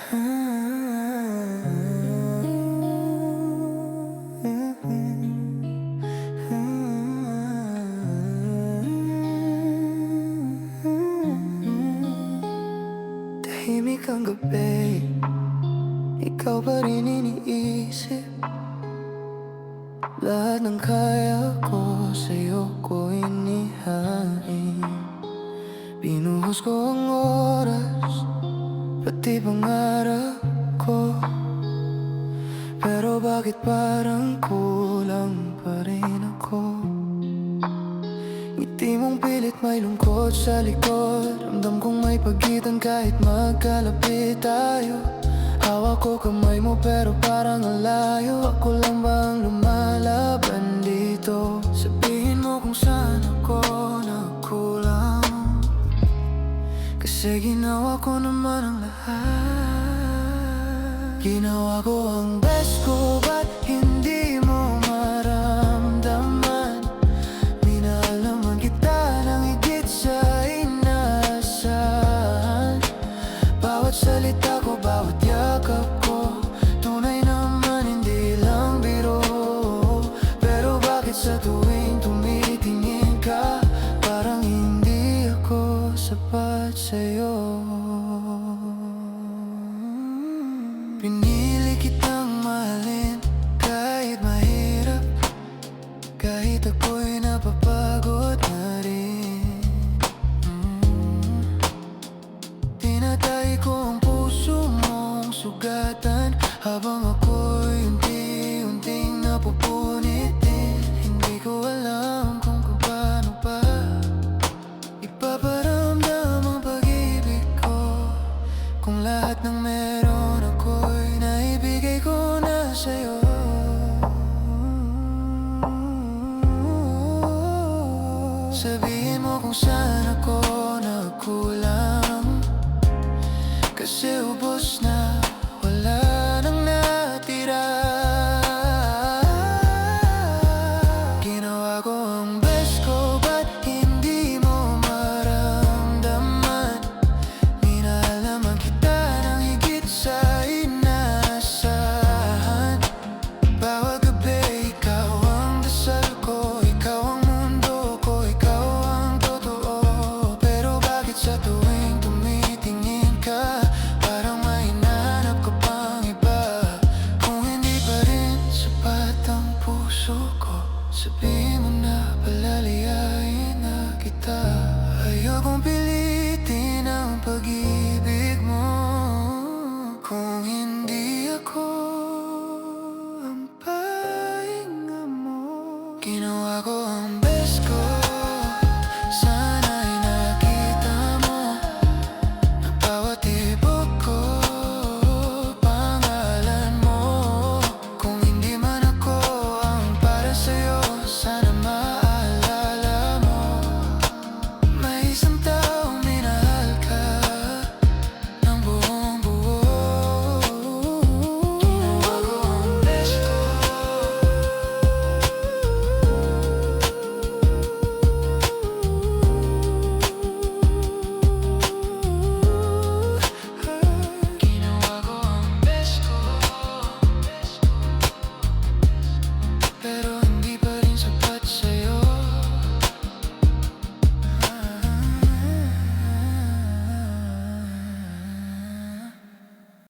Tahimik ang gabi, ikaw pa rin iniisip. Lahat ng kaya ko sa'yo ko inihain. Binuhos ko ang oras, pati pangarap ko. Pero bakit parang kulang pa rin ako? Ngiti mong pilit may lungkot sa likod. Ramdam kong may pagitan kahit magkalapit tayo. Hawak ko kamay mo pero parang ang layo. Ako lang ba ang lumalaban dito? Sabihin mo kung saan ako nagkulang, kasi ginawa ko naman ang lahat. Ginawa ko ang best ko, ba't hindi mo maramdaman? Minahal naman kita ng higit sa inaasahan. Bawat salita ko, bawat yakap ko, tunay naman hindi lang biro. Pero bakit sa tuwing tumitingin ka, parang hindi ako sapat sa'yo? Pinili kitang mahalin kahit mahirap, kahit ako'y napapagod na rin. Tinatay ko ang puso mong sugatan, habang ako'y unti-unting napupunit din. Hindi ko alam kung paano pa ipaparamdam ang pag-ibig ko, kung lahat ng meron ako'y naibigay ko na sa'yo. Sabihin mo kung saan ako nagkulang, kasi ubos na, wala nang natira. Ginawa ko ang best ko, ba't hindi mo maramdaman? Minahal naman kita ng higit sa inaasahan. Bawat gabi, ikaw ang dasal ko, ikaw ang mundo ko, ikaw ang totoo. Pero bakit sa tuwing tumitingin ka, parang may hinahanap ka pang iba? Kung hindi pa rin sapat ang puso ko, sabihin mo na, palalayain na kita. Ayokong pilitin ang pag-ibig mo kung